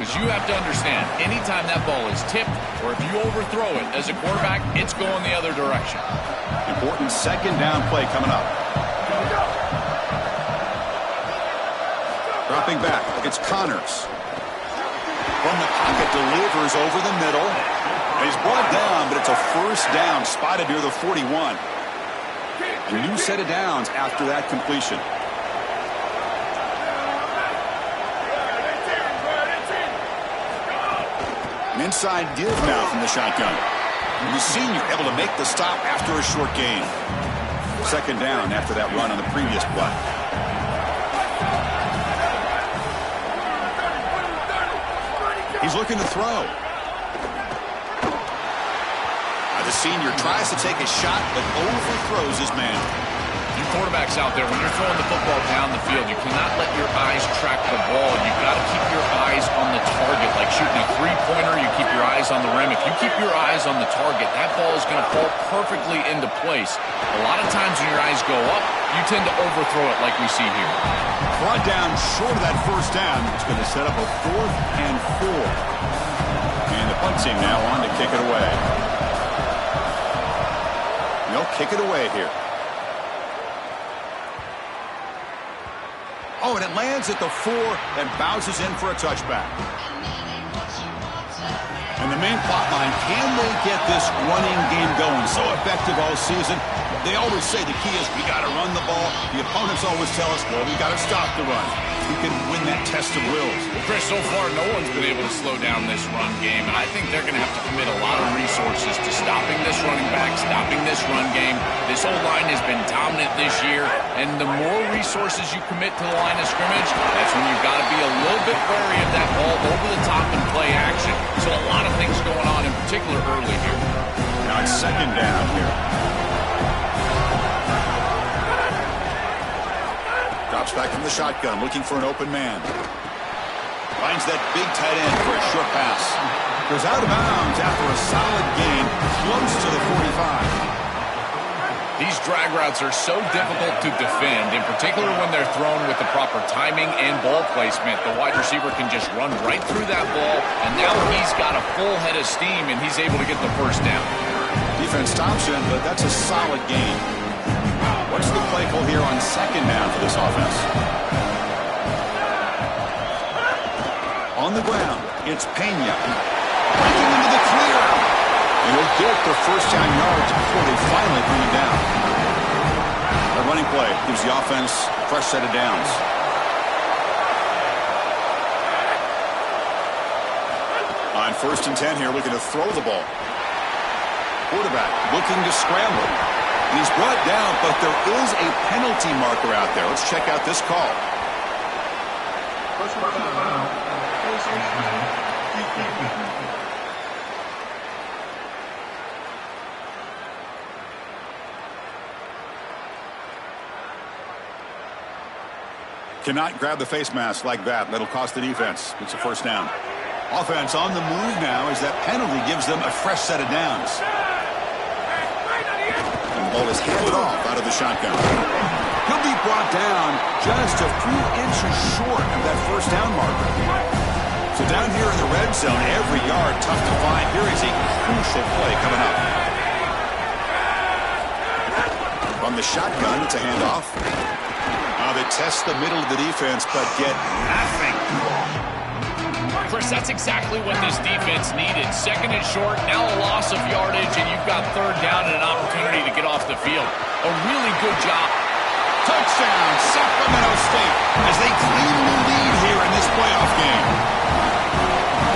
because you have to understand, anytime that ball is tipped or if you overthrow it as a quarterback, it's going the other direction. Important second down play coming up. Dropping back, it's Connors. From the pocket, delivers over the middle. He's brought down, but it's a first down, spotted near the 41. A new set of downs after that completion. An inside give now from the shotgun. The senior able to make the stop after a short gain. Second down after that run on the previous play. He's looking to throw. The senior tries to take a shot, but overthrows his man. You quarterbacks out there, when you're throwing the football down the field, you cannot let your eyes track the ball. You've got to keep your eyes on the target. Like shooting a three-pointer, you keep your eyes on the rim. If you keep your eyes on the target, that ball is going to fall perfectly into place. A lot of times when your eyes go up, you tend to overthrow it like we see here. Brought down short of that first down. It's going to set up a 4th and 4. And the punt team now on to kick it away. They'll kick it away here. Oh, and it lands at the 4 and bounces in for a touchback. And the main plot line, can they get this running game going? So effective all season. They always say the key is we got to run the ball. The opponents always tell us, well, we got to stop the run. Who can win that test of wills? Well, Chris, so far no one's been able to slow down this run game, and I think they're going to have to commit a lot of resources to stopping this running back, stopping this run game. This whole line has been dominant this year, and the more resources you commit to the line of scrimmage, that's when you've got to be a little bit wary of that ball over the top and play action. So a lot of things going on, in particular early here. Now it's second down here. Drops back from the shotgun, looking for an open man. Finds that big tight end for a short pass. Goes out of bounds after a solid gain, close to the 45. These drag routes are so difficult to defend, in particular when they're thrown with the proper timing and ball placement. The wide receiver can just run right through that ball, and now he's got a full head of steam, and he's able to get the first down. Defense stops him, but that's a solid gain. What's the play call here on second down for this offense? On the ground, it's Pena. Breaking into the clear. And he'll get the first down yards before they finally bring him down. A running play gives the offense a fresh set of downs. On 1st and 10 here, looking to throw the ball. Quarterback looking to scramble. And he's brought down, but there is a penalty marker out there. Let's check out this call. Cannot grab the face mask like that. That'll cost the defense. It's a first down. Offense on the move now as that penalty gives them a fresh set of downs. And the ball is handed off out of the shotgun. He'll be brought down just a few inches short of that first down marker. So down here in the red zone, every yard tough to find. Here is a crucial play coming up. From the shotgun, it's a handoff. They test the middle of the defense, but get nothing. Chris, that's exactly what this defense needed. Second and short, now a loss of yardage, and you've got third down and an opportunity to get off the field. A really good job. Touchdown, Sacramento State, as they claim the lead here in this playoff game.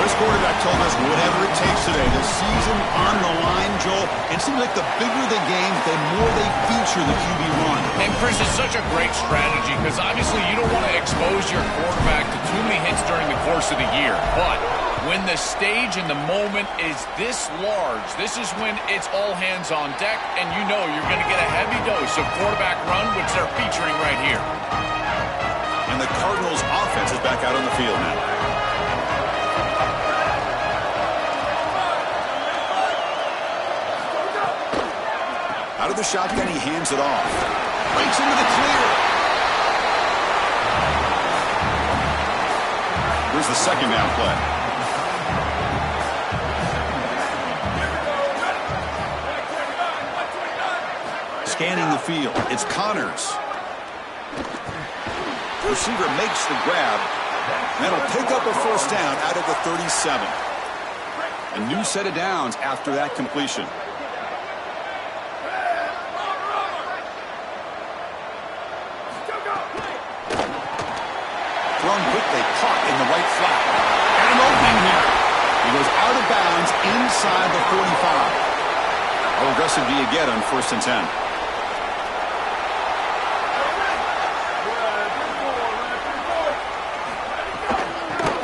This quarterback told us whatever it takes today. The season on the line, Joel. It seems like the bigger the game, the more they feature the QB1. And Chris, it's such a great strategy because obviously you don't want to expose your quarterback to too many hits during the course of the year. But when the stage and the moment is this large, this is when it's all hands on deck, and you know you're going to get a heavy dose of quarterback run, which they're featuring right here. And the Cardinals' offense is back out on the field now. Out of the shotgun, he hands it off. Breaks into the clear. Here's the second down play. scanning the field. It's Connors. Receiver makes the grab. That'll pick up a first down out of the 37. A new set of downs after that completion. Thrown quickly, caught in the right flat. And an opening here. He goes out of bounds inside the 45. How aggressive do you get on 1st and 10?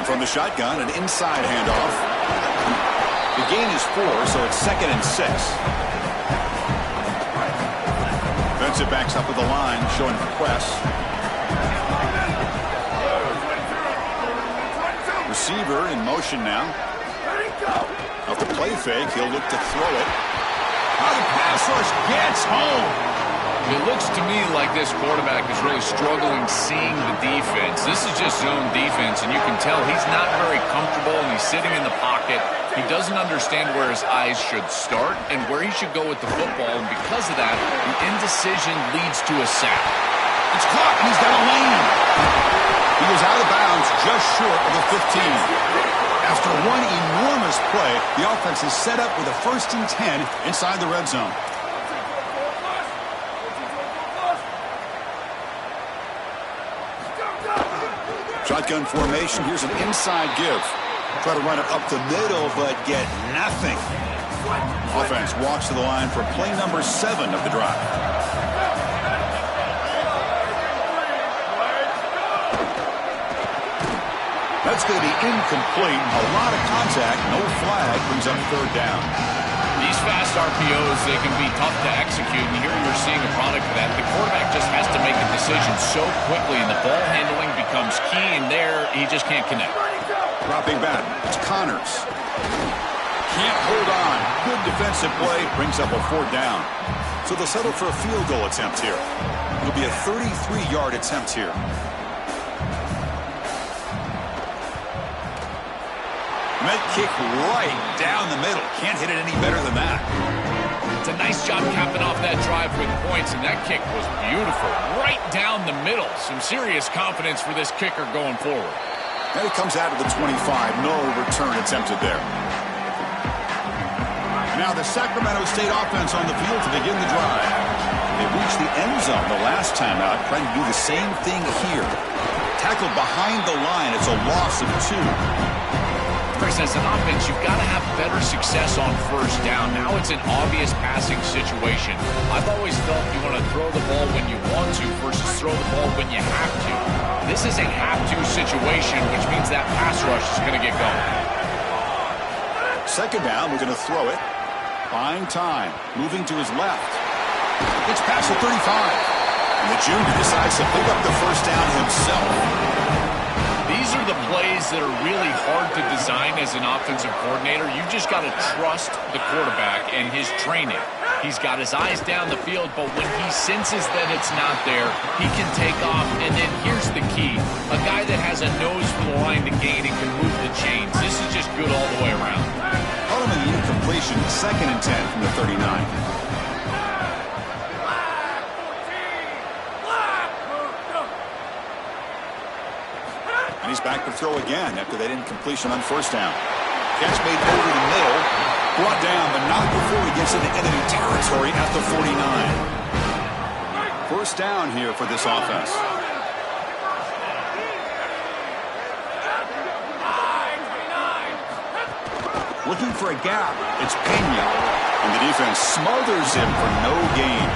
From the shotgun, an inside handoff. The gain is 4, so it's 2nd and 6. Defensive backs up with the line, showing requests. Receiver in motion now. Off the play fake, he'll look to throw it. How the pass rush gets home. It looks to me like this quarterback is really struggling seeing the defense. This is just zone defense, and you can tell he's not very comfortable, and he's sitting in the pocket. He doesn't understand where his eyes should start and where he should go with the football, and because of that, the indecision leads to a sack. It's caught, and he's got a lane. He was out of bounds just short of the 15. After one enormous play, the offense is set up with a 1st and 10 inside the red zone. Shotgun formation. Here's an inside give. Try to run it up the middle, but get nothing. Offense walks to the line for play number 7 of the drive. That's going to be incomplete. A lot of contact. No flag. Brings up 3rd down. These fast RPOs, they can be tough to execute, and here you're seeing a product of that. The quarterback just has to make a decision so quickly, and the ball handling becomes key, and there he just can't connect. Dropping back. It's Connors. Can't hold on. Good defensive play. Brings up a 4th down. So they'll settle for a field goal attempt here. It'll be a 33-yard attempt here. Med kick right down the middle. Can't hit it any better than that. It's a nice job capping off that drive with points, and that kick was beautiful. Right down the middle. Some serious confidence for this kicker going forward. And it comes out of the 25. No return attempted there. Now the Sacramento State offense on the field to begin the drive. They reached the end zone the last time out, trying to do the same thing here. Tackled behind the line. It's a loss of 2. Chris, as an offense, you've got to have better success on 1st down. Now it's an obvious passing situation. I've always felt you want to throw the ball when you want to versus throw the ball when you have to. This is a have-to situation, which means that pass rush is going to get going. 2nd down, we're going to throw it. Buying time. Moving to his left. It's past the 35. And the junior decides to pick up the 1st down himself. These are the plays that are really hard to design as an offensive coordinator. You just got to trust the quarterback and his training. He's got his eyes down the field, but when he senses that it's not there, he can take off. And then here's the key. A guy that has a nose for the line to gain and can move the chains. This is just good all the way around. Ultimately, incompletion, 2nd and 10 from the 39. And he's back to throw again after that incompletion on 1st down. Catch made over the middle. Brought down, but not before he gets into enemy territory at the 49. 1st down here for this offense. Looking for a gap. It's Pena. And the defense smothers him for no gain.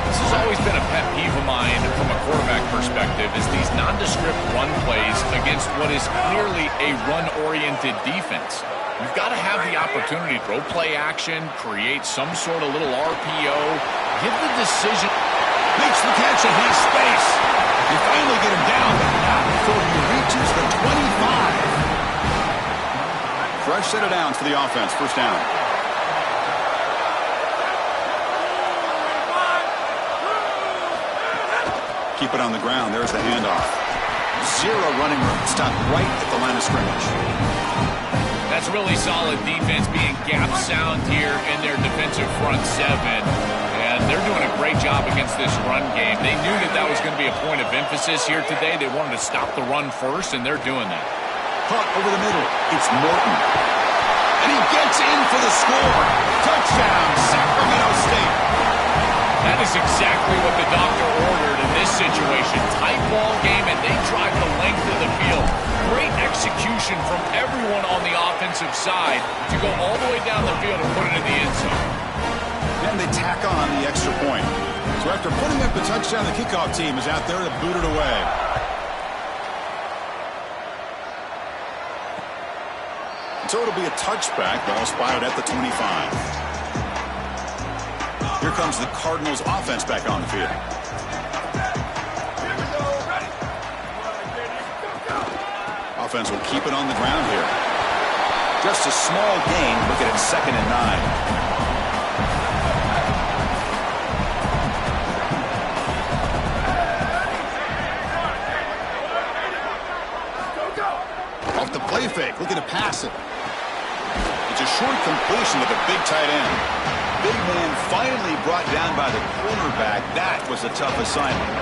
This has always been a pet peeve of mine from a quarterback perspective is these nondescript run plays against what is clearly a run-oriented defense. You've got to have the opportunity to throw play action, create some sort of little RPO, give the decision. Makes the catch and has space. You finally get him down, but not before he reaches the 25. Fresh set of downs for the offense. 1st down. Keep it on the ground. There's the handoff. 0 running room. Stop right at the line of scrimmage. That's really solid defense being gap sound here in their defensive front 7. Yeah, doing a great job against this run game. They knew that that was going to be a point of emphasis here today. They wanted to stop the run first, and they're doing that. Caught over the middle. It's Morton. And he gets in for the score. Touchdown, Sacramento State. That is exactly what the doctor ordered in this situation. Tight ball game, and they drive the length of the field. Great execution from everyone on the offensive side to go all the way down the field and put it in the end zone. And they tack on the extra point. So after putting up the touchdown, the kickoff team is out there to boot it away. So it'll be a touchback. Ball spotted at the 25. Here comes the Cardinals offense back on the field. Offense will keep it on the ground here. Just a small gain. Look at it, 2nd and 9. Off the play fake. Looking to pass it. It's a short completion with a big tight end. Big man finally brought down by the cornerback. That was a tough assignment.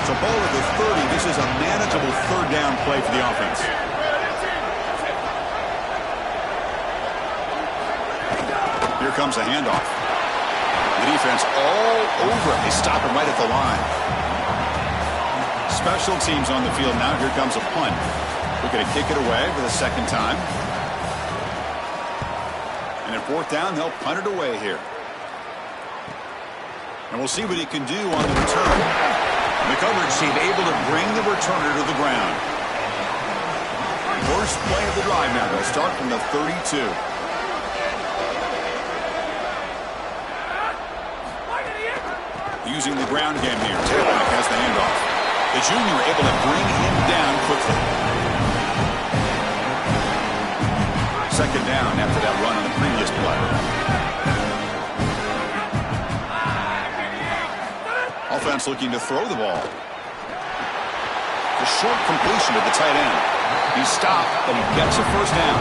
So ball at the 30. This is a manageable 3rd down play for the offense. Here comes the handoff. The defense all over it. They stop him right at the line. Special teams on the field now. Here comes a punt. We're going to kick it away for the 2nd time. And at 4th down, they'll punt it away here. And we'll see what he can do on the return. The coverage team able to bring the returner to the ground. First play of the drive now. They'll start from the 32. Using the ground game here. Taylor has the handoff. The junior able to bring him down quickly. 2nd down after that run on the previous play. Offense looking to throw the ball. The short completion to the tight end. He stopped, but he gets a 1st down.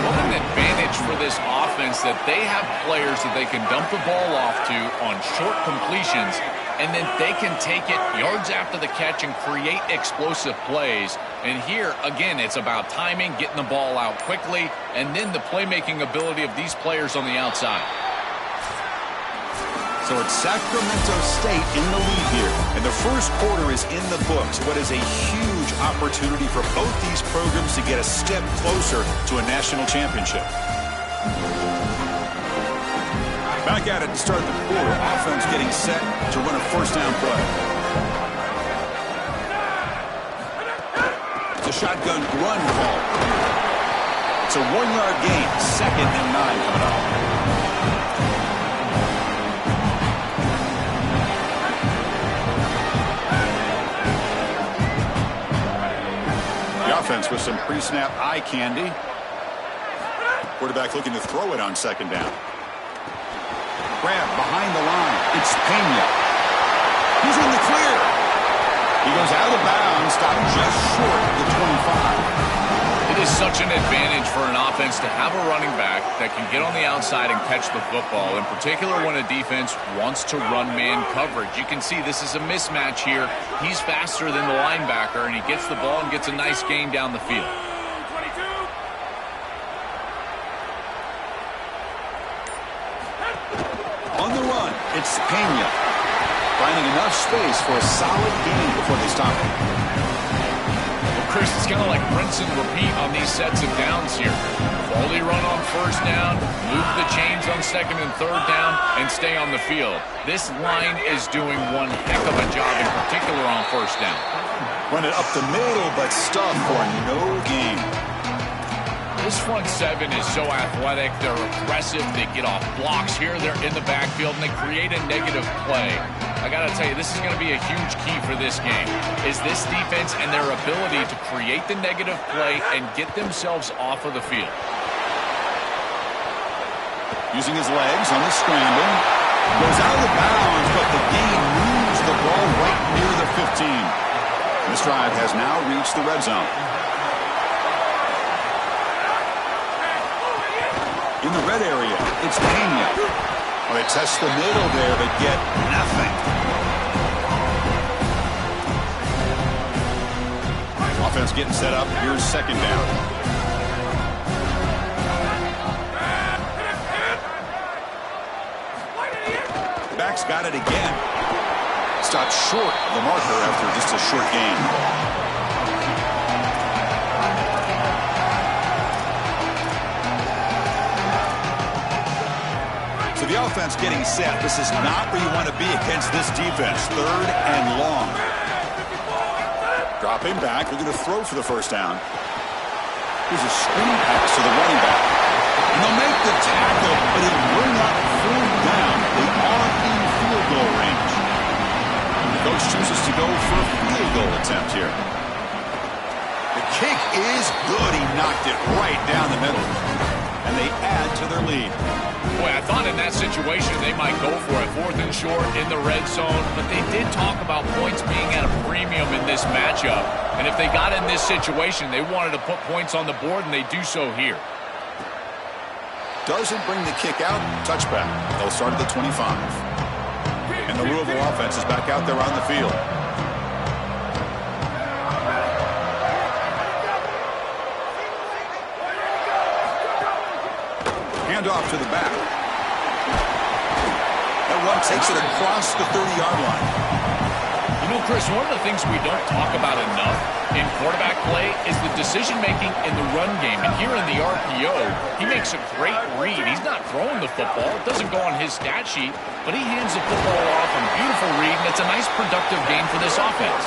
What an advantage for this offense that they have players that they can dump the ball off to on short completions, and then they can take it yards after the catch and create explosive plays. And here, again, it's about timing, getting the ball out quickly, and then the playmaking ability of these players on the outside. So it's Sacramento State in the lead here. And the first quarter is in the books. What is a huge opportunity for both these programs to get a step closer to a national championship. Back at it to start the quarter. Offense getting set to run a 1st down play. It's a shotgun run call. It's a 1-yard gain. 2nd and 9 coming up. The offense with some pre-snap eye candy. Quarterback looking to throw it on 2nd down. Grab behind the line. It's Pena. He's in the clear. He goes out of bounds, stopped just short of the 25. It is such an advantage for an offense to have a running back that can get on the outside and catch the football, in particular when a defense wants to run man coverage. You can see this is a mismatch here. He's faster than the linebacker, and he gets the ball and gets a nice gain down the field. On the run, it's Pena. Finding enough space for a solid gain before they stop him. Well, Chris, it's kind of like rinse and repeat on these sets of downs here. Quality run on 1st down, move the chains on 2nd and 3rd down, and stay on the field. This line is doing one heck of a job, in particular on 1st down. Run it up the middle, but stuff for no gain. This front 7 is so athletic. They're aggressive. They get off blocks here. They're in the backfield, and they create a negative play. I got to tell you, this is going to be a huge key for this game, is this defense and their ability to create the negative play and get themselves off of the field. Using his legs on the scramble. Goes out of bounds, but the gain moves the ball right near the 15. This drive has now reached the red zone. In the red area, it's Pena. Well, they test the middle there, but get nothing. Offense getting set up. Here's second down. Back's got it again. Stopped short of the marker after just a short gain. So the offense getting set. This is not where you want to be against this defense. Third and long. Dropping back, looking to throw for the first down. Here's a screen pass to the running back. And they'll make the tackle, but it will not fourth down. They are in field goal range. The coach chooses to go for a field goal attempt here. The kick is good. He knocked it right down the middle. And they add to their lead. Boy, I thought in that situation they might go for it. 4th and short in the red zone. But they did talk about points being at a premium in this matchup. And if they got in this situation, they wanted to put points on the board, and they do so here. Doesn't bring the kick out. Touchback. They'll start at the 25. And the Louisville offense is back out there on the field. Hand off to the back. That one takes it across the 30-yard line. You know, Chris, one of the things we don't talk about enough in quarterback play is the decision-making in the run game. And here in the RPO, he makes a great read. He's not throwing the football. It doesn't go on his stat sheet, but he hands the football off on a beautiful read, and it's a nice, productive game for this offense.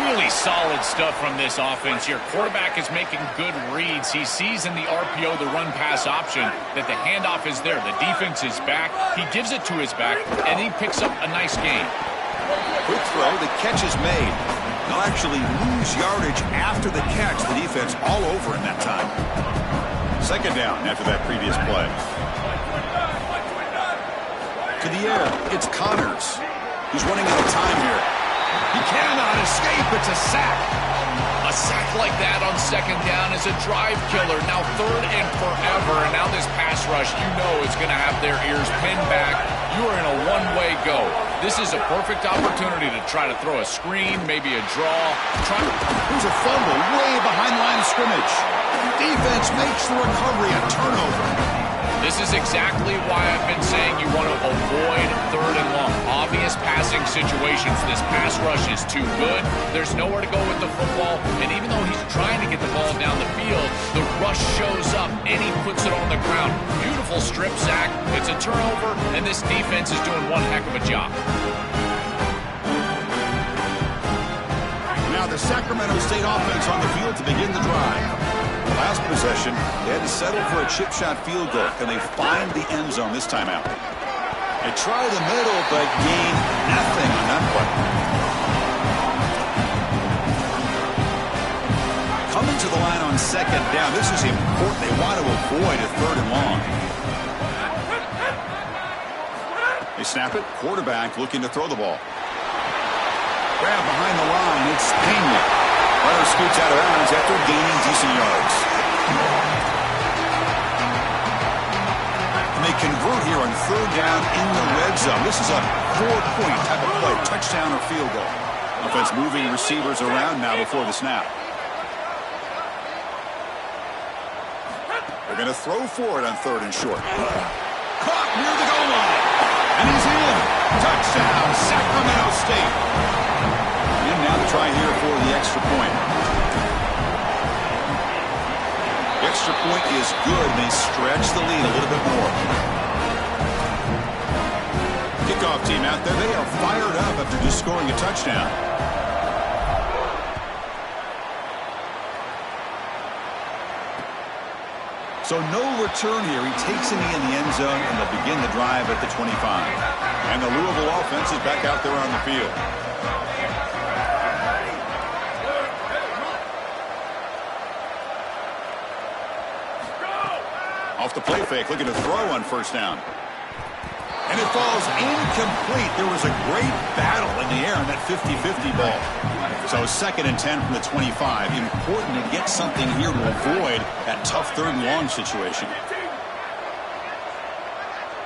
Really solid stuff from this offense. Your quarterback is making good reads. He sees in the RPO, the run-pass option, that the handoff is there. The defense is back. He gives it to his back, and he picks up a nice gain. Quick throw. The catch is made. They'll actually lose yardage after the catch. The defense all over in that time. Second down after that previous play. To the air. It's Connors. He's running out of time here. He cannot escape. It's a sack. A sack like that on second down is a drive killer. Now 3rd and forever. And now this pass rush, you know it's going to have their ears pinned back. You are in a one-way go. This is a perfect opportunity to try to throw a screen, maybe a draw. Here's a fumble way behind the line of scrimmage. Defense makes the recovery, a turnover. This is exactly why I've been saying you want to avoid 3rd and long. Obvious passing situations. This pass rush is too good. There's nowhere to go with the football. And even though he's trying to get the ball down the field, the rush shows up and he puts it on the ground. Beautiful strip sack. It's a turnover, and this defense is doing one heck of a job. Now the Sacramento State offense on the field to begin the drive. Last possession, they had to settle for a chip shot field goal. Can they find the end zone this time out? They try the middle, but gain nothing on that play. Coming to the line on second down. This is important. They want to avoid a 3rd and long. They snap it. Quarterback looking to throw the ball. Grab behind the line. It's Pena. Runner scoots out of bounds after gaining decent yards. And they convert here on 3rd down in the red zone. This is a 4-point type of play, touchdown or field goal. Offense moving receivers around now before the snap. They're going to throw for it on 3rd and short. Caught near the goal line. And he's in. Touchdown, Sacramento State. And now to try here for the extra point. The extra point is good. They stretch the lead a little bit more. Kickoff team out there. They are fired up after just scoring a touchdown. So no return here. He takes it in the end zone, and they'll begin the drive at the 25. And the Louisville offense is back out there on the field. Off the play fake, looking to throw on 1st down. And it falls incomplete. There was a great battle in the air on that 50-50 ball. So 2nd and 10 from the 25. Important to get something here to avoid that tough 3rd and long situation.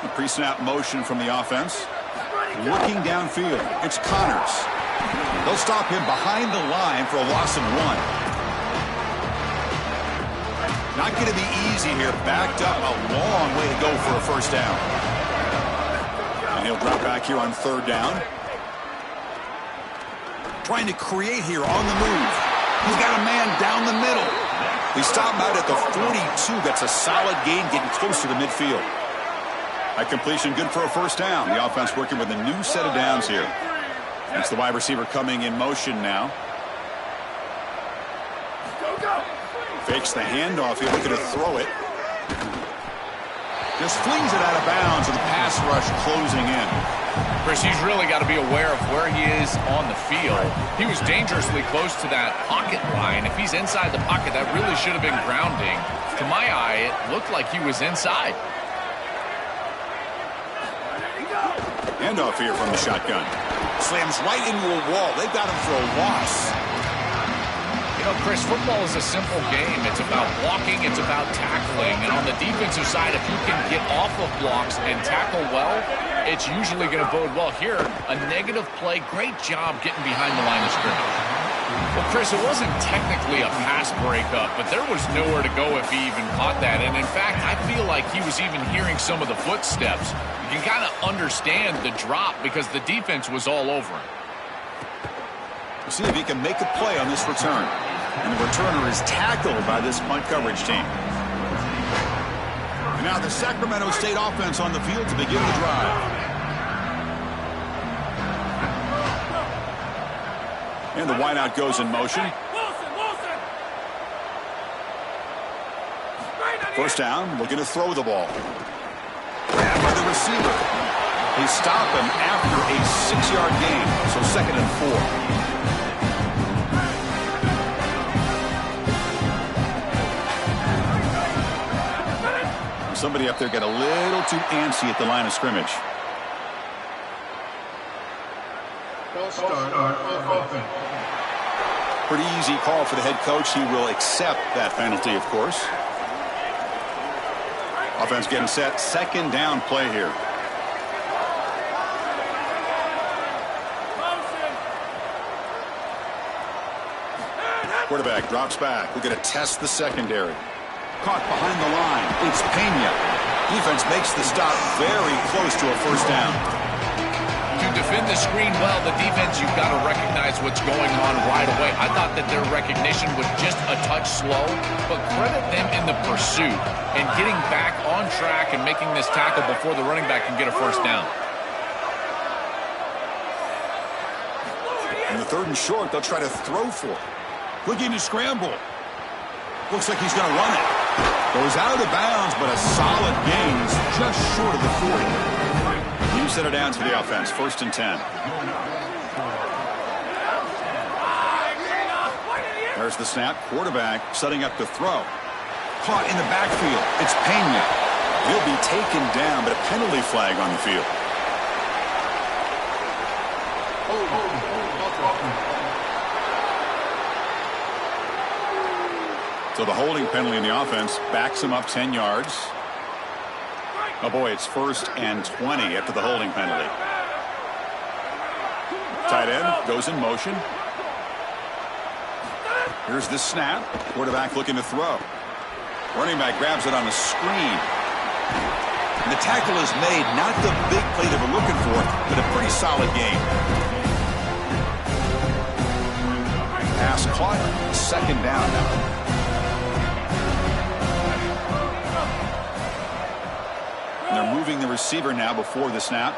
The pre-snap motion from the offense. Looking downfield. It's Connors. They'll stop him behind the line for a loss of 1. Not going to be easy here. Backed up a long way to go for a first down. And he'll drop back here on 3rd down. Trying to create here on the move. He's got a man down the middle. They stop him out at the 42. That's a solid gain, getting close to the midfield. That completion good for a first down. The offense working with a new set of downs here. It's the wide receiver coming in motion now. Fakes the handoff here, looking to throw it. Just flings it out of bounds with the pass rush closing in. Chris, he's really got to be aware of where he is on the field. He was dangerously close to that pocket line. If he's inside the pocket, that really should have been grounding. To my eye, it looked like he was inside. Handoff here from the shotgun. Slams right into a wall. They've got him for a loss. You know, Chris, football is a simple game. It's about blocking. It's about tackling. And on the defensive side, if you can get off of blocks and tackle well, it's usually going to bode well. Here, a negative play. Great job getting behind the line of scrimmage. Well, Chris, it wasn't technically a pass breakup, but there was nowhere to go if he even caught that. And, in fact, I feel like he was even hearing some of the footsteps. You can kind of understand the drop because the defense was all over him. We'll see if he can make a play on this return. And the returner is tackled by this punt coverage team. And now the Sacramento State offense on the field to begin the drive. And the wideout goes in motion. First down, looking to throw the ball. Grabbed by the receiver. They stop him after a 6-yard gain, so 2nd and 4. Somebody up there got a little too antsy at the line of scrimmage. Pretty easy call for the head coach. He will accept that penalty, of course. Offense getting set. 2nd down play here. Quarterback drops back. We're going to test the secondary. Caught behind the line. It's Pena. Defense makes the stop very close to a first down. To defend the screen well, the defense, you've got to recognize what's going on right away. I thought that their recognition was just a touch slow, but credit them in the pursuit and getting back on track and making this tackle before the running back can get a first down. In the 3rd and short, they'll try to throw for it. Looking to scramble. Looks like he's going to run it. Goes out of bounds, but a solid gain is just short of the 40. New set of downs for the offense. 1st and 10. There's the snap. Quarterback setting up to throw. Caught in the backfield. It's Pena. He'll be taken down, but a penalty flag on the field. So the holding penalty in the offense backs him up 10 yards. Oh boy, it's 1st and 20 after the holding penalty. Tight end goes in motion. Here's the snap. Quarterback looking to throw. Running back grabs it on the screen. And the tackle is made. Not the big play they were looking for, but a pretty solid game. Pass caught. 2nd down now. They're moving the receiver now before the snap.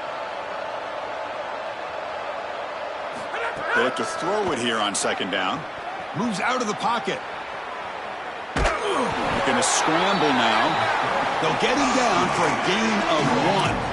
They look to throw it here on 2nd down. Moves out of the pocket. Looking to scramble now. They'll get him down for a gain of 1.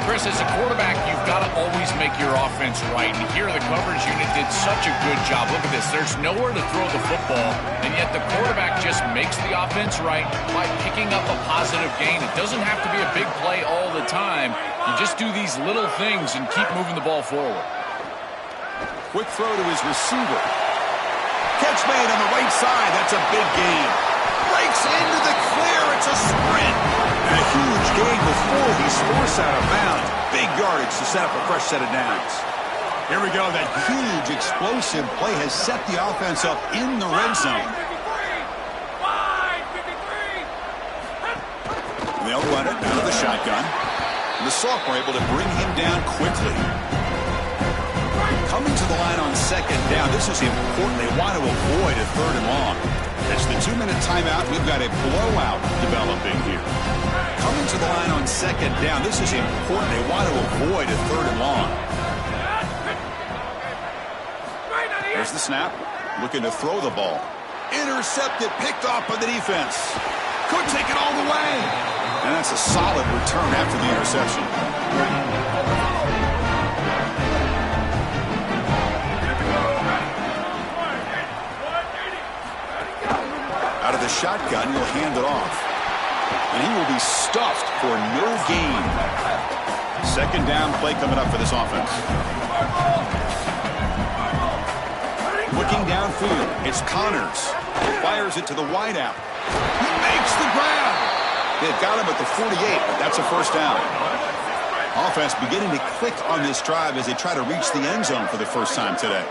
Chris, as a quarterback, you've got to always make your offense right. And here the coverage unit did such a good job. Look at this. There's nowhere to throw the football, and yet the quarterback just makes the offense right by picking up a positive gain. It doesn't have to be a big play all the time. You just do these little things and keep moving the ball forward. Quick throw to his receiver. Catch made on the right side. That's a big gain. Breaks into the clear. It's a sprint. And a huge gain with 4 he's forced out of bounds. Big yardage to set up a fresh set of downs. Here we go. That huge explosive play has set the offense up in the red zone. They'll run it out of the shotgun. And the sophomore able to bring him down quickly. Coming to the line on second down. This is important. They want to avoid a third and long. It's the 2-minute timeout. We've got a blowout developing here. Coming to the line on second down. This is important. They want to avoid a third and long. There's the snap. Looking to throw the ball. Intercepted. Picked off by the defense. Could take it all the way. And that's a solid return after the interception. Out of the shotgun, he'll hand it off. And he will be stuffed for no gain. Second down play coming up for this offense. Looking downfield, it's Connors. Fires it to the wideout. He makes the grab. They've got him at the 48, but that's a first down. Offense beginning to click on this drive as they try to reach the end zone for the first time today.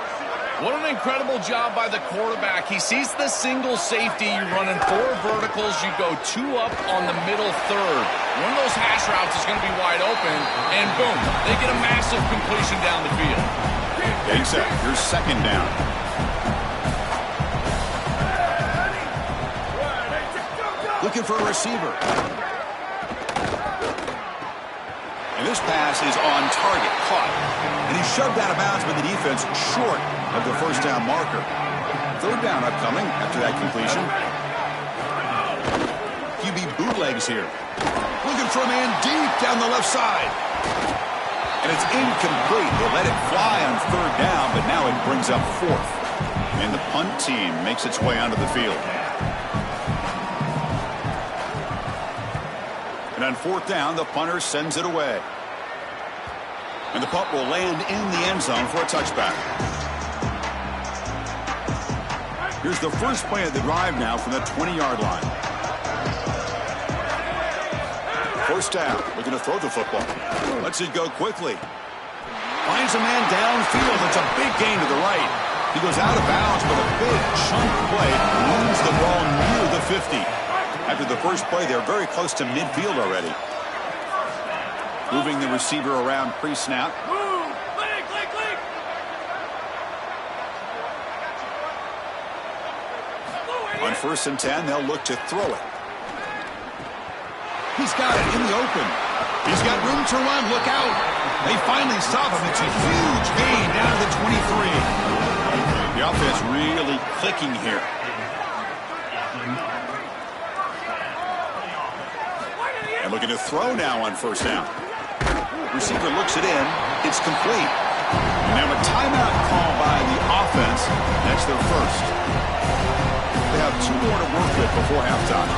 What an incredible job by the quarterback. He sees the single safety. You're running 4 verticals. You go 2 up on the middle third. One of those hash routes is going to be wide open, and boom, they get a massive completion down the field. Getting set. Here's second down. Looking for a receiver. And this pass is on target, caught. And he's shoved out of bounds by the defense short of the first down marker. Third down upcoming after that completion. QB bootlegs here. Looking for a man deep down the left side. And it's incomplete. They let it fly on third down, but now it brings up fourth. And the punt team makes its way onto the field. And on fourth down, the punter sends it away. And the punt will land in the end zone for a touchback. Here's the first play of the drive now from the 20-yard line. First down, looking to throw the football. Lets it go quickly. Finds a man downfield. It's a big gain to the right. He goes out of bounds, but a big chunk play moves the ball near the 50. After the first play, they're very close to midfield already. Moving the receiver around pre-snap. On 1st and 10, they'll look to throw it. He's got it in the open. He's got room to run. Look out. They finally stop him. It's a huge gain down to the 23. The offense really clicking here. And looking to throw now on first down. Receiver looks it in. It's complete. And now a timeout call by the offense. That's their first. They have 2 more to work with before halftime.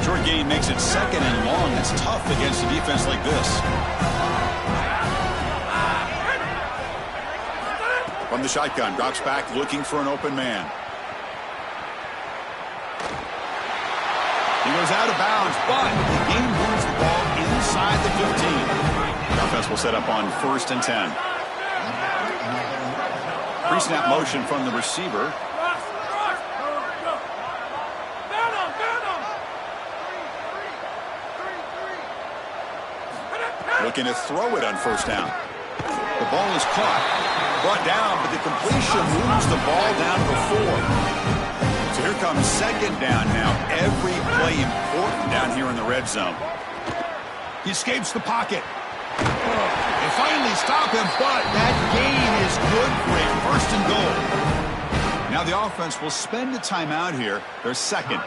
Short gain makes it second and long. It's tough against a defense like this. From the shotgun, drops back looking for an open man. He goes out of bounds, but the game moves the ball inside the 15. The offense will set up on 1st and 10. Pre-snap motion from the receiver. Looking to throw it on first down. The ball is caught, brought down, but the completion moves the ball down to 4. So here comes second down now. Every play important down here in the red zone. He escapes the pocket. They finally stop him, but that gain is good for a 1st and goal. Now the offense will spend a timeout here. Their second.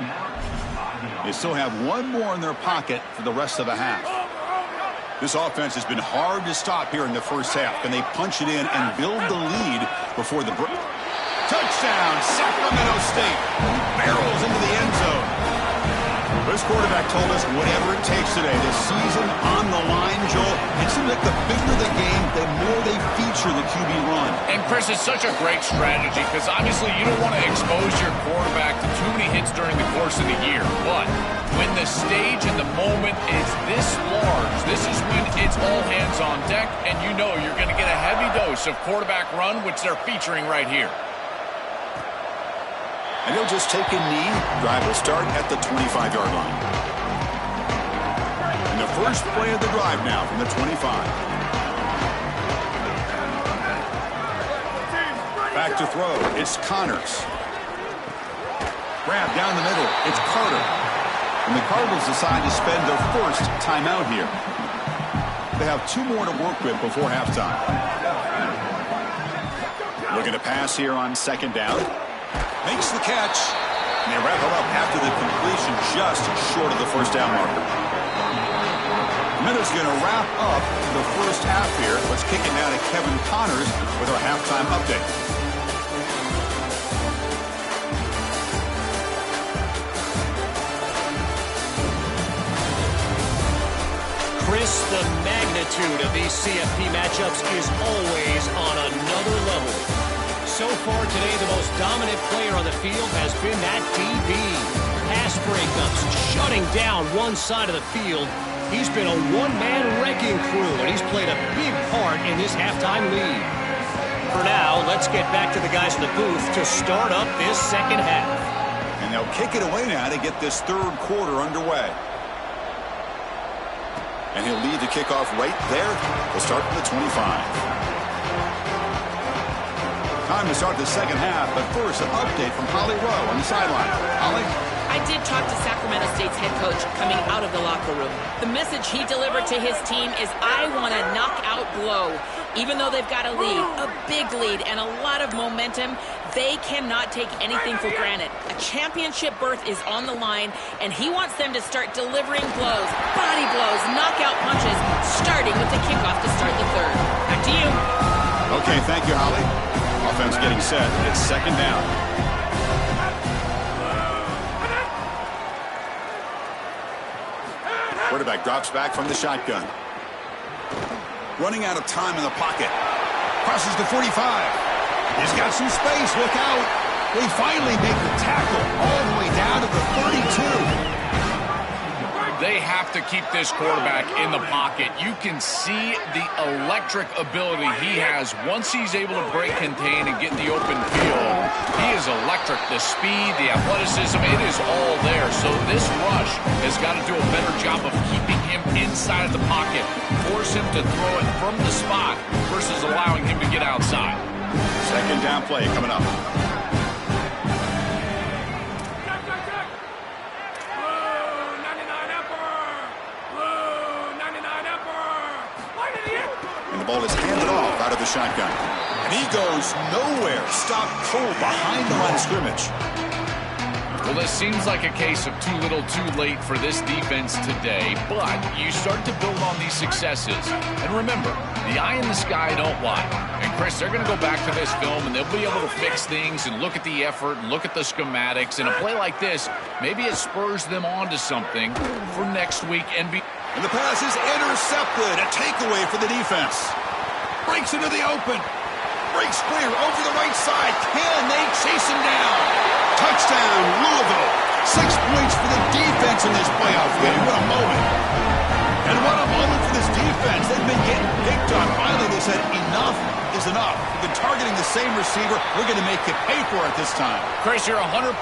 They still have 1 more in their pocket for the rest of the half. This offense has been hard to stop here in the first half. Can they punch it in and build the lead before the break? Touchdown, Sacramento State. Barrels into the end zone. This This quarterback told us whatever it takes today. The season on the line, Joel. It seems like the bigger the game, the more they feature the QB run. And, Chris, it's such a great strategy because obviously you don't want to expose your quarterback to too many hits during the course of the year. But when the stage and the moment is this large, this is when it's all hands on deck, and you know you're going to get a heavy dose of quarterback run, which they're featuring right here. And he'll just take a knee. Drive will start at the 25-yard line. And the first play of the drive now from the 25. Back to throw. It's Connors. Grab down the middle. It's Carter. And the Cardinals decide to spend their first timeout here. They have 2 more to work with before halftime. Looking to pass here on second down. Makes the catch. And they wrap it up after the completion just short of the first down marker. Minute's going to wrap up the first half here. Let's kick it now to Kevin Connors with our halftime update. Chris, the magnitude of these CFP matchups is always on another level. So far today, the most dominant player on the field has been that DB. Pass breakups, shutting down one side of the field. He's been a one-man wrecking crew, and he's played a big part in this halftime lead. For now, let's get back to the guys in the booth to start up this second half. And they'll kick it away now to get this third quarter underway. And he'll lead the kickoff right there. We'll start from the 25. Time to start the second half, but first an update from Holly Rowe on the sideline. Holly? I did talk to Sacramento State's head coach coming out of the locker room. The message he delivered to his team is, I want to knock out blow. Even though they've got a lead, a big lead, and a lot of momentum, they cannot take anything for granted. A championship berth is on the line, and he wants them to start delivering blows, body blows, knockout punches, starting with the kickoff to start the third. Back to you. Okay, thank you, Holly. Offense getting set. It's second down. Quarterback drops back from the shotgun. Running out of time in the pocket. Crosses the 45. He's got some space. Look out. They finally make the tackle all the way down to the 32. They have to keep this quarterback in the pocket. You can see the electric ability he has once he's able to break contain and get in the open field. He is electric. The speed, the athleticism, it is all there. So this rush has got to do a better job of keeping him inside of the pocket. Force him to throw it from the spot versus allowing him to get outside. Second down play coming up. The ball is handed off out of the shotgun. And he goes nowhere. Stopped cold behind the line of scrimmage. Well, this seems like a case of too little too late for this defense today, but you start to build on these successes. And remember, the eye in the sky don't lie. And, Chris, they're going to go back to this film, and they'll be able to fix things and look at the effort and look at the schematics. And a play like this, maybe it spurs them on to something for next week and be. And the pass is intercepted. A takeaway for the defense. Breaks into the open. Breaks clear over the right side. Can they chase him down? Touchdown, Louisville. 6 points for the defense in this playoff game. What a moment. And what a moment for this defense. They've been getting picked on. Finally, they said enough is enough. We've been targeting the same receiver. We're going to make you pay for it this time. Chris, you're 100%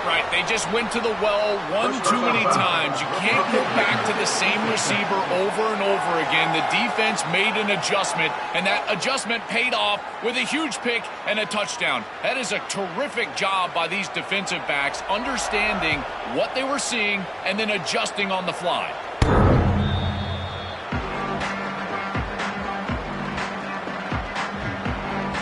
right. They just went to the well one too many times. You can't go back to the same receiver over and over again. The defense made an adjustment, and that adjustment paid off with a huge pick and a touchdown. That is a terrific job by these defensive backs, understanding what they were seeing and then adjusting on the fly.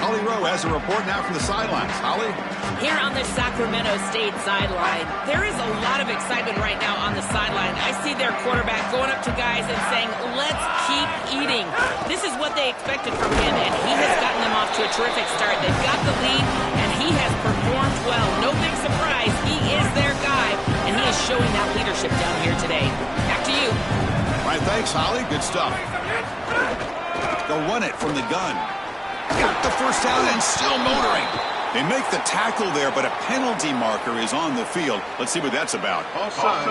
Holly Rowe has a report now from the sidelines. Holly? Here on the Sacramento State sideline, there is a lot of excitement right now on the sideline. I see their quarterback going up to guys and saying, let's keep eating. This is what they expected from him, and he has gotten them off to a terrific start. They've got the lead, and he has performed well. No big surprise. He is their guy, and he is showing that leadership matchup down here today. Back to you. All right, thanks, Holly. Good stuff. They'll run it from the gun. Got the first down and still motoring. They make the tackle there, but a penalty marker is on the field. Let's see what that's about. Offside.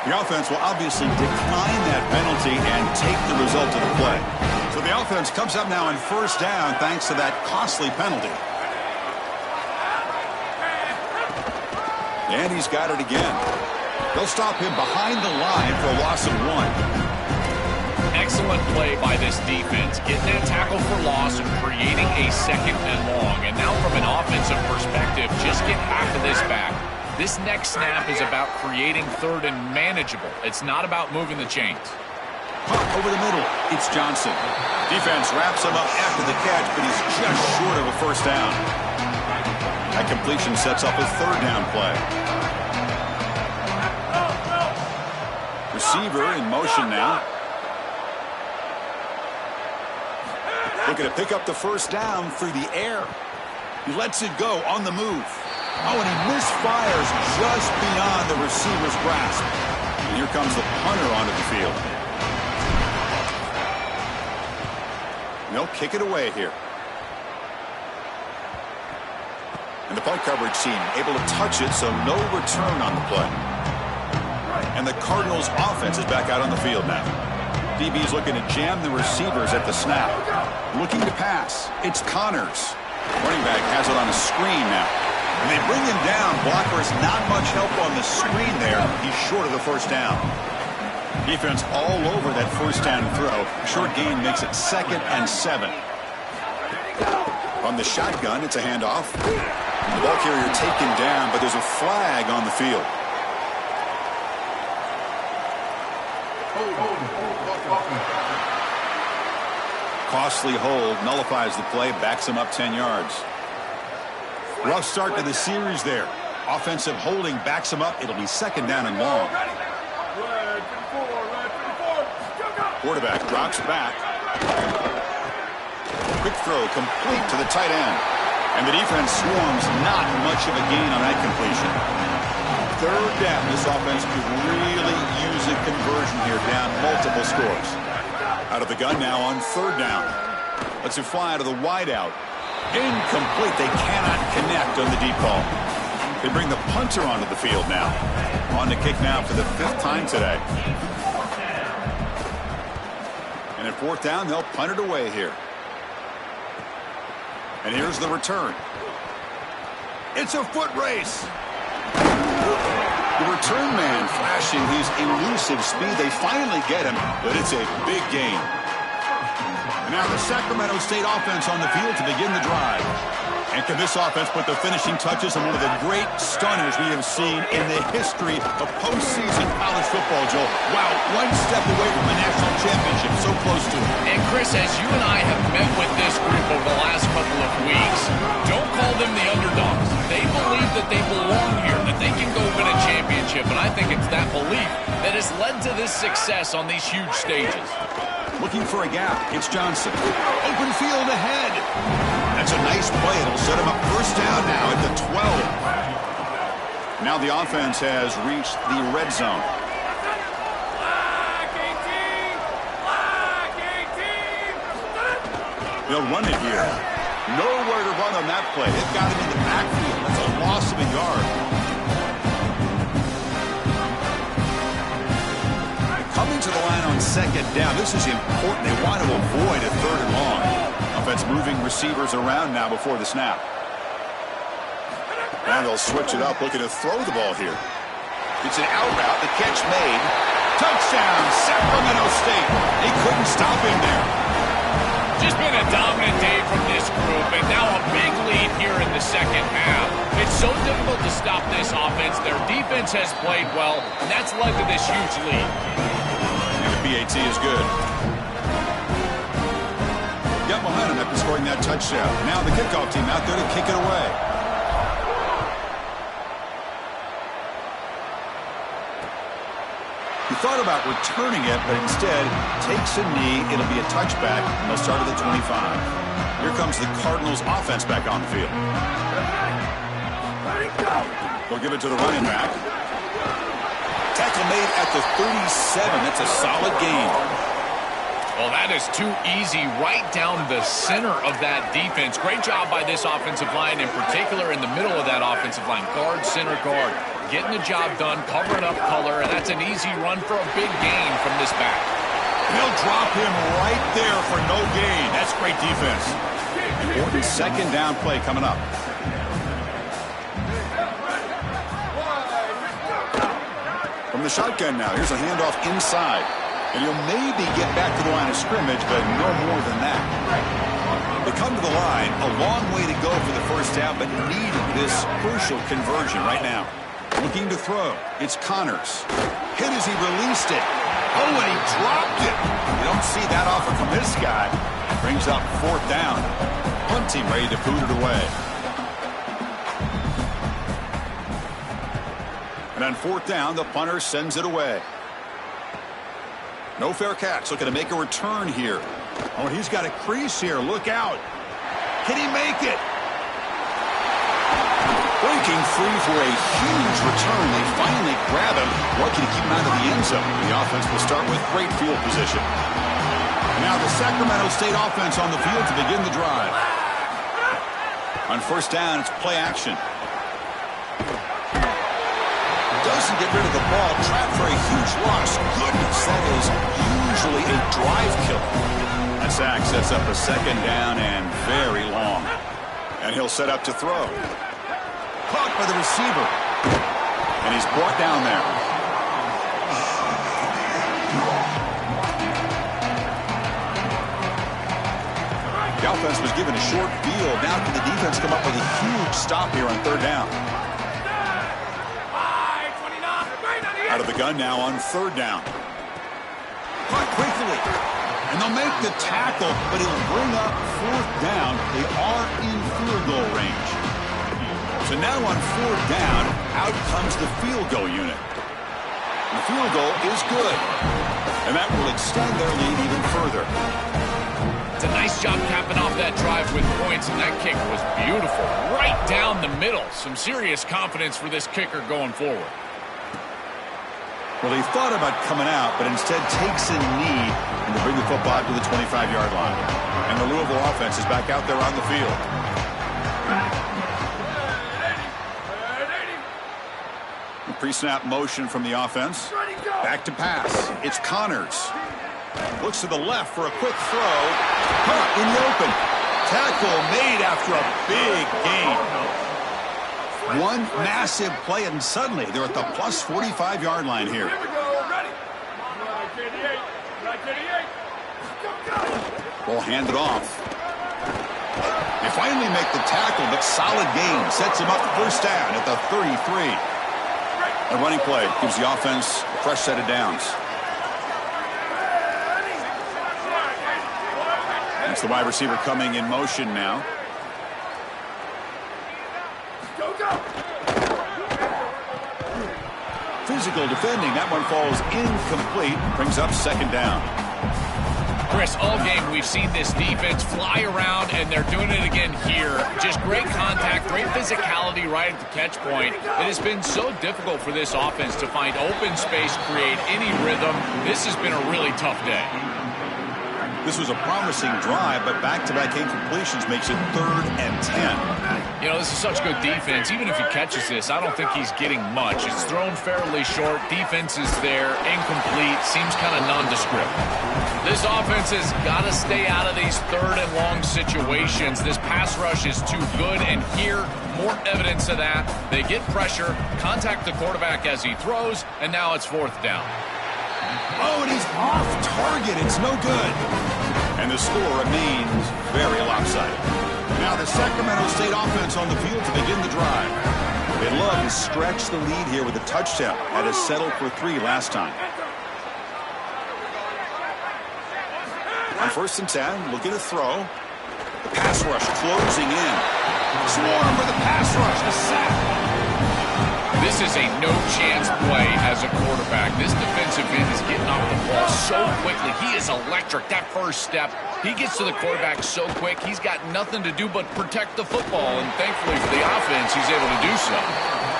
The offense will obviously decline that penalty and take the result of the play. So the offense comes up now on first down thanks to that costly penalty. And he's got it again. They'll stop him behind the line for a loss of 1. Excellent play by this defense, getting that tackle for loss and creating a second and long. And now from an offensive perspective, just get half of this back. This next snap is about creating third and manageable. It's not about moving the chains. Pump over the middle. It's Johnson. Defense wraps him up after the catch, but he's just short of a first down. That completion sets up a third down play. Receiver in motion now. Looking to pick up the first down through the air. He lets it go on the move. Oh, and he misfires just beyond the receiver's grasp. And here comes the punter onto the field. And they'll kick it away here. And the punt coverage team able to touch it, so no return on the play. And the Cardinals offense is back out on the field now. DB's looking to jam the receivers at the snap. Looking to pass. It's Connors. Running back has it on a screen now. And they bring him down. Blockers not much help on the screen there. He's short of the first down. Defense all over that first down throw. Short gain makes it 2nd and 7. From the shotgun, it's a handoff. The ball carrier taken down, but there's a flag on the field. Costly hold, nullifies the play, backs him up 10 yards. Rough start to the series there. Offensive holding backs him up. It'll be 2nd down and long. Quarterback drops back. Quick throw complete to the tight end. And the defense swarms, not much of a gain on that completion. Third down. This offense could really use a conversion here, down multiple scores. Out of the gun now on third down. Lets it fly to the wideout. Incomplete. They cannot connect on the deep ball. They bring the punter onto the field now. On to kick now for the 5th time today. And at 4th down, they'll punt it away here. And here's the return. It's a foot race. The return man flashing his elusive speed. They finally get him, but it's a big gain. And now the Sacramento State offense on the field to begin the drive. And can this offense put the finishing touches on one of the great stunners we have seen in the history of postseason college football, Joel? Wow, one step away from a national championship, so close to it. And Chris, as you and I have met with this group over the last couple of weeks, don't call them the underdogs. They believe that they belong here, that they can go win a championship, and I think it's that belief that has led to this success on these huge stages. Looking for a gap. It's Johnson. Open field ahead. That's a nice play. It'll set him up first down now at the 12. Now the offense has reached the red zone. They'll run it here. Nowhere to run on that play. They've got him in the backfield. That's a loss of a yard. Coming to the line on 2nd down. This is important. They want to avoid a 3rd and long. Offense moving receivers around now before the snap. Now they'll switch it up, looking to throw the ball here. It's an out route. The catch made. Touchdown, Sacramento State. They couldn't stop him there. Just been a dominant day from this group, and now a big lead here in the second half. It's so difficult to stop this offense. Their defense has played well, and that's led to this huge lead. And the PAT is good. Got behind him after scoring that touchdown. Now the kickoff team out there to kick it away. He thought about returning it, but instead takes a knee. It'll be a touchback, and they'll start at the 25. Here comes the Cardinals offense back on the field. They'll give it to the running back. Tackle made at the 37. That's a solid gain. Well, that is too easy right down the center of that defense. Great job by this offensive line, in particular in the middle of that offensive line. Guard, center, guard. Getting the job done, covering up color, and that's an easy run for a big gain from this back. He'll drop him right there for no gain. That's great defense. Important second down play coming up. From the shotgun now, here's a handoff inside. And he'll maybe get back to the line of scrimmage, but no more than that. They come to the line, a long way to go for the first down, but needing this crucial conversion right now. Looking to throw. It's Connors. Hit as he released it. Oh, and he dropped it. You don't see that often from this guy. Brings up fourth down. Punt team ready to boot it away. And on fourth down, the punter sends it away. No fair catch. Looking to make a return here. Oh, and he's got a crease here. Look out. Can he make it? Breaking free for a huge return. They finally grab him. Lucky to keep him out of the end zone. The offense will start with great field position. Now the Sacramento State offense on the field to begin the drive. On first down, it's play action. Doesn't get rid of the ball. Trapped for a huge loss. Goodness, that is usually a drive killer. And Sac sets up a second down and very long. And he'll set up to throw. Caught by the receiver. And he's brought down there. The offense was given a short field. Now can the defense come up with a huge stop here on third down? Out of the gun now on third down. Caught quickly. And they'll make the tackle, but he'll bring up fourth down. They are in field goal range. So now on fourth down, out comes the field goal unit. And the field goal is good. And that will extend their lead even further. It's a nice job capping off that drive with points, and that kick was beautiful. Right down the middle. Some serious confidence for this kicker going forward. Well, he thought about coming out, but instead takes a knee and to bring the football to the 25-yard line. And the Louisville offense is back out there on the field. Pre-snap motion from the offense. Back to pass. It's Connors. Looks to the left for a quick throw. Caught in the open. Tackle made after a big gain. One massive play, and suddenly they're at the plus 45-yard line here. Ball handed off. They finally make the tackle, but solid gain. Sets him up first down at the 33. A running play gives the offense a fresh set of downs. It's the wide receiver coming in motion now. Physical defending. That one falls incomplete. Brings up second down. Chris, all game we've seen this defense fly around, and they're doing it again here. Just great contact, great physicality right at the catch point. It has been so difficult for this offense to find open space, create any rhythm. This has been a really tough day. This was a promising drive, but back-to-back incompletions makes it 3rd and 10. You know, this is such good defense. Even if he catches this, I don't think he's getting much. It's thrown fairly short. Defense is there. Incomplete. Seems kind of nondescript. This offense has got to stay out of these third and long situations. This pass rush is too good, and here, more evidence of that. They get pressure, contact the quarterback as he throws, and now it's 4th down. Oh, and he's off target. It's no good. And the score remains very lopsided. Now the Sacramento State offense on the field to begin the drive. They love to stretch the lead here with a touchdown. That is settled for 3 last time. On 1st and 10, looking to throw. The pass rush closing in. Swarm for the pass rush. A sack. This is a no-chance play as a quarterback. This defensive end is getting off the ball so quickly. He is electric. That first step, he gets to the quarterback so quick, he's got nothing to do but protect the football, and thankfully for the offense, he's able to do so.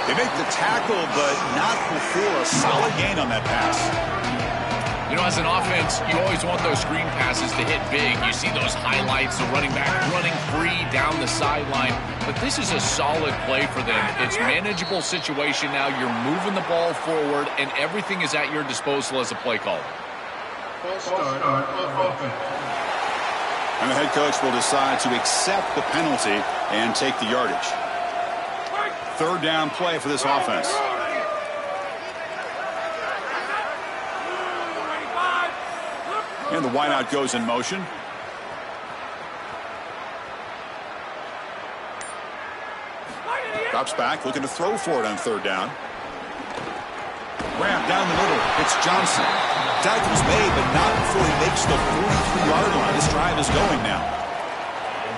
They make the tackle, but not before a solid gain on that pass. You know, as an offense, you always want those screen passes to hit big. You see those highlights, the running back running free down the sideline. But this is a solid play for them. It's manageable situation now. You're moving the ball forward, and everything is at your disposal as a play caller. And the head coach will decide to accept the penalty and take the yardage. Third down play for this offense. And the wideout goes in motion. Drops back, looking to throw for it on third down. Grab down the middle. It's Johnson. Tackle's made, but not before he makes the 43-yard line. This drive is going now.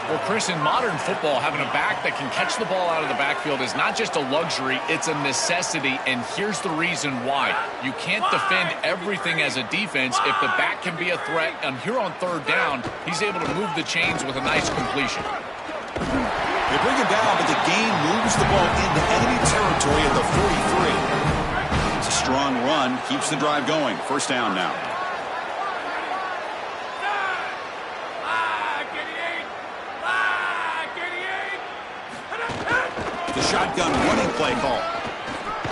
Well, Chris, in modern football, having a back that can catch the ball out of the backfield is not just a luxury, it's a necessity, and here's the reason why. You can't defend everything as a defense if the back can be a threat, and here on third down, he's able to move the chains with a nice completion. They bring him down, but the gain moves the ball into enemy territory at the 43. It's a strong run, keeps the drive going. First down now. The shotgun running play call.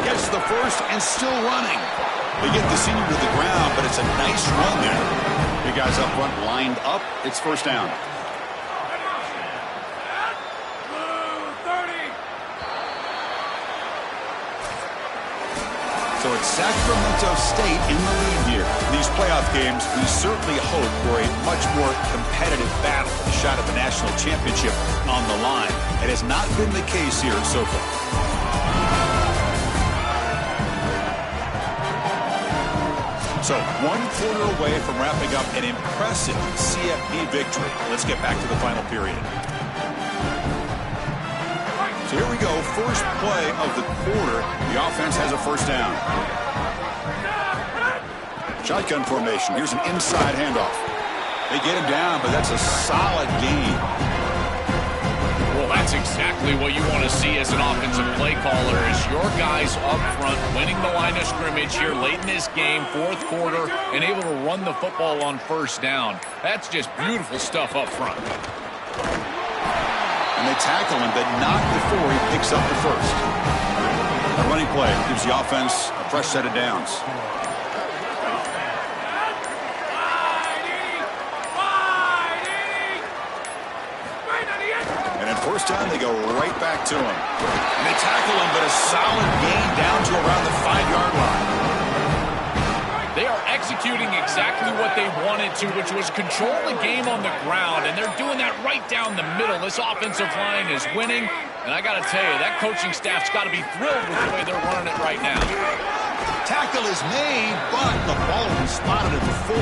Gets the first and still running. They get the senior to the ground, but it's a nice run there. The guys up front lined up. It's first down. So it's Sacramento State in the lead here. In these playoff games, we certainly hope for a much more competitive battle, a shot at the national championship on the line. It has not been the case here so far. So 1 quarter away from wrapping up an impressive CFP victory. Let's get back to the final period. So here we go, first play of the quarter. The offense has a first down. Shotgun formation. Here's an inside handoff. They get him down, but that's a solid gain. Well, that's exactly what you want to see as an offensive play caller is your guys up front winning the line of scrimmage here late in this game, fourth quarter, and able to run the football on first down. That's just beautiful stuff up front. And they tackle him, but not before he picks up the first. A running play gives the offense a fresh set of downs. And at first down, they go right back to him. And they tackle him, but a solid gain down to around the 5-yard line. They are executing exactly what they wanted to, which was control the game on the ground, and they're doing that right down the middle. This offensive line is winning, and I got to tell you, that coaching staff's got to be thrilled with the way they're running it right now. Tackle is made, but the ball will be spotted at the 4.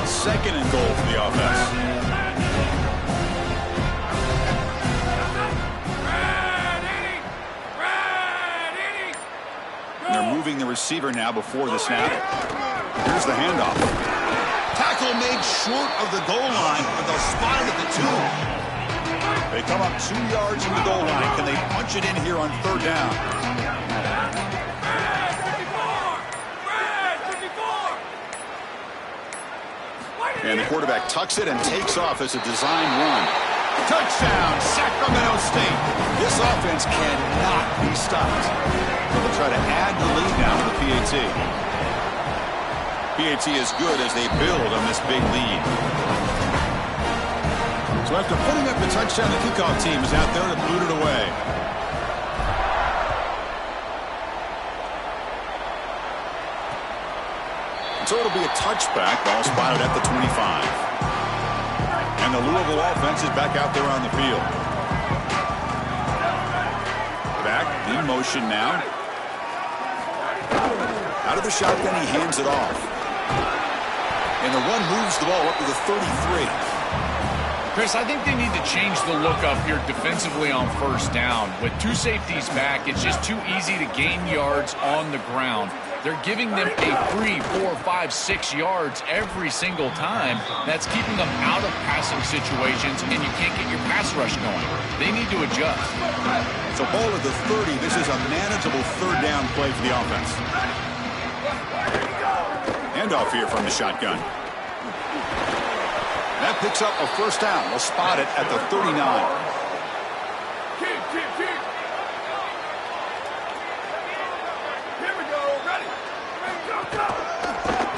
Second and goal for the offense. They're moving the receiver now before the snap. Here's the handoff. Tackle made short of the goal line, but they'll spot it at the 2. They come up 2 yards from the goal line. Can they punch it in here on third down? And the quarterback tucks it and takes off as a design run. Touchdown, Sacramento State. This offense cannot be stopped. They'll try to add the lead now to the PAT. PAT is good as they build on this big lead. So after putting up the touchdown, the kickoff team is out there to boot it away. So it'll be a touchback, ball spotted at the 25. And the Louisville offense is back out there on the field. Back in motion now. Out of the shotgun, he hands it off. And the run moves the ball up to the 33. Chris, I think they need to change the look up here defensively on first down. With 2 safeties back, it's just too easy to gain yards on the ground. They're giving them a 3, 4, 5, 6 yards every single time. That's keeping them out of passing situations, and you can't get your pass rush going. They need to adjust. So ball at the 30. This is a manageable third down play for the offense. Handoff here from the shotgun. That picks up a first down. They'll spot it at the 39.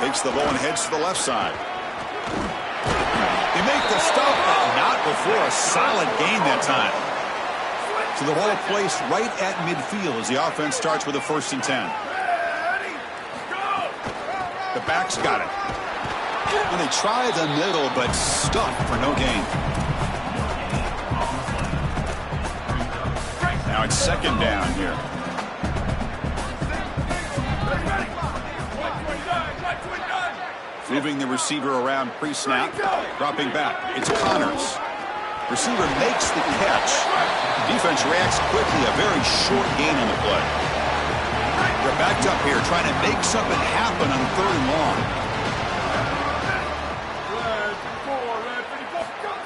Takes the ball and heads to the left side. They make the stop, but not before a solid gain that time. So the ball placed right at midfield as the offense starts with a 1st and 10. The back's got it. And they try the middle, but stuck for no gain. Now it's 2nd down here. Moving the receiver around pre-snap. Dropping back. It's Connors. Receiver makes the catch. Defense reacts quickly. A very short gain on the play. They're backed up here trying to make something happen on 3rd and long.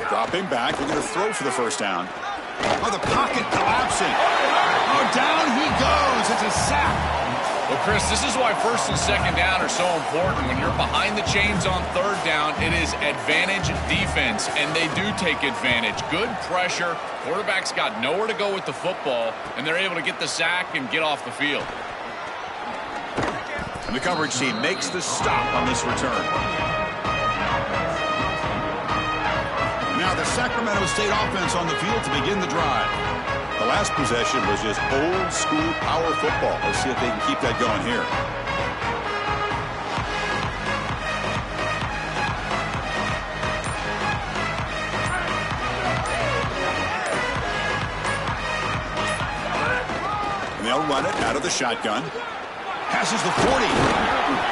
Dropping back. They're going to throw for the first down. Oh, the pocket collapsing. Oh, down he goes. It's a sack. Well, Chris, this is why 1st and 2nd down are so important. When you're behind the chains on 3rd down, it is advantage defense, and they do take advantage. Good pressure. Quarterback's got nowhere to go with the football, and they're able to get the sack and get off the field. And the coverage team makes the stop on this return. Now the Sacramento State offense on the field to begin the drive. The last possession was just old school power football. Let's see if they can keep that going here. And they'll run it out of the shotgun. Passes the 40.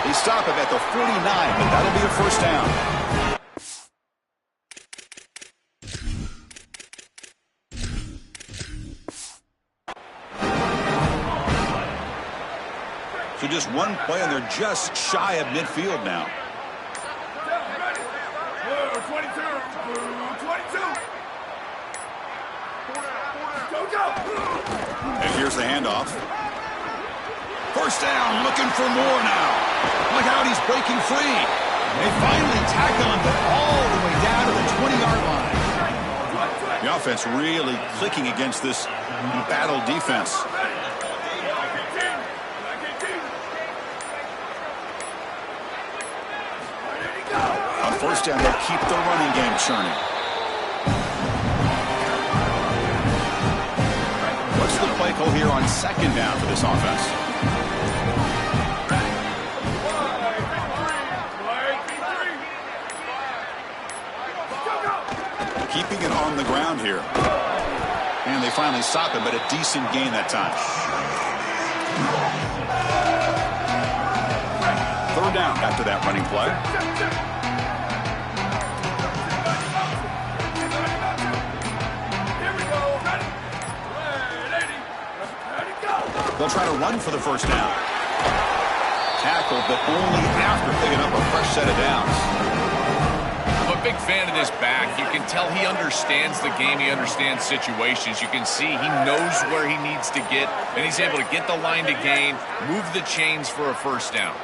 They stop him at the 49, but that'll be a first down. So just one play, and they're just shy of midfield now. And here's the handoff. First down, looking for more now. Look out, he's breaking free. They finally tackle him, but all the way down to the 20-yard line. The offense really clicking against this embattled defense. On first down, they'll keep the running game churning. What's the play call here on 2nd down for this offense? Keeping it on the ground here. And they finally stop it, but a decent gain that time. 3rd down after that running play. They'll try to run for the first down. Tackled, but only after picking up a fresh set of downs. I'm a big fan of this back. You can tell he understands the game. He understands situations. You can see he knows where he needs to get, and he's able to get the line to gain, move the chains for a first down.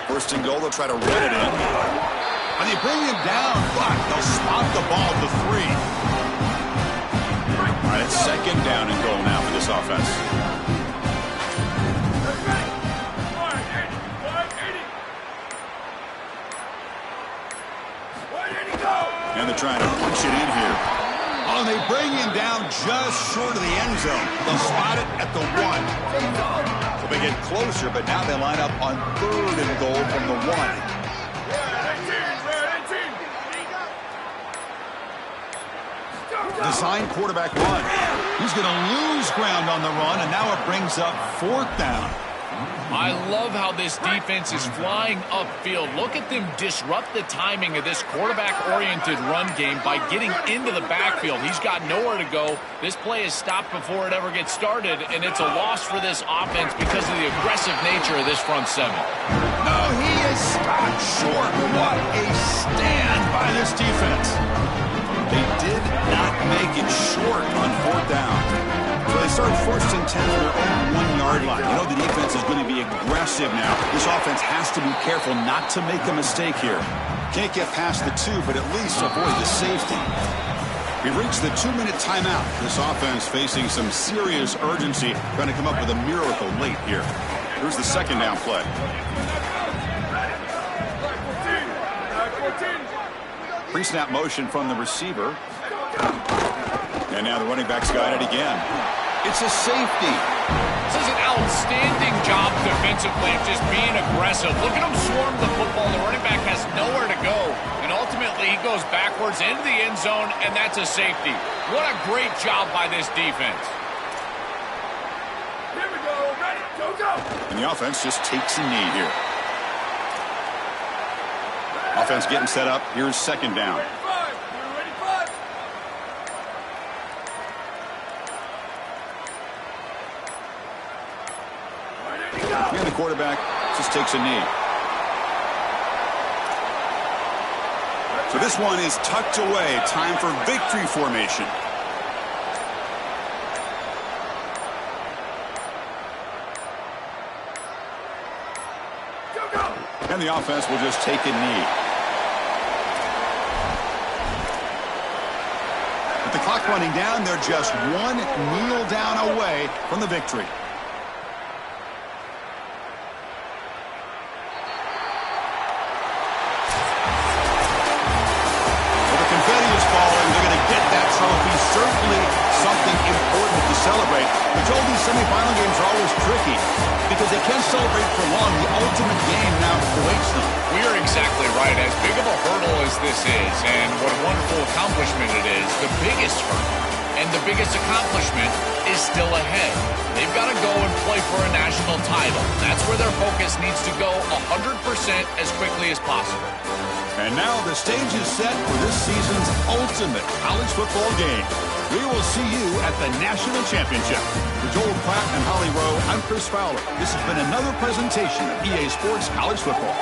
1st and goal, they'll try to run it in. And they bring him down, but they'll spot the ball at the 3. All right, it's 2nd down and goal now for this offense. And they're trying to punch it in here. Oh, and they bring him down just short of the end zone. They'll spot it at the 1. So they get closer, but now they line up on 3rd and goal from the 1. Design quarterback run. He's going to lose ground on the run, and now it brings up 4th down. I love how this defense is flying upfield. Look at them disrupt the timing of this quarterback-oriented run game by getting into the backfield. He's got nowhere to go. This play is stopped before it ever gets started, and it's a loss for this offense because of the aggressive nature of this front seven. No, he is stopped short. What a stand by this defense. They did not make it short on 4th down. So they start 1st and 10 from their own 1-yard line. You know the defense is going to be aggressive now. This offense has to be careful not to make a mistake here. Can't get past the 2, but at least avoid the safety. We've reached the 2-minute timeout. This offense facing some serious urgency, trying to come up with a miracle late here. Here's the 2nd down play. Pre-snap motion from the receiver. And now the running back's got it again. It's a safety. This is an outstanding job defensively of just being aggressive. Look at him swarm the football. The running back has nowhere to go. And ultimately, he goes backwards into the end zone, and that's a safety. What a great job by this defense. Here we go. Ready? Go, go. And the offense just takes a knee here. Offense getting set up. Here's 2nd down. And the quarterback just takes a knee. So this one is tucked away. Time for victory formation. Go, go. And the offense will just take a knee. With the clock running down, they're just one kneel down away from the victory. Certainly something important to celebrate. But Joel, these semifinal games are always tricky because they can't celebrate for long. The ultimate game now awaits them. We are exactly right. As big of a hurdle as this is, and what a wonderful accomplishment it is, the biggest hurdle and the biggest accomplishment is still ahead. They've got to go and play for a national title. That's where their focus needs to go 100% as quickly as possible. And now the stage is set for this season's ultimate college football game. We will see you at the National Championship. For Joel Pratt and Holly Rowe, I'm Chris Fowler. This has been another presentation of EA Sports College Football.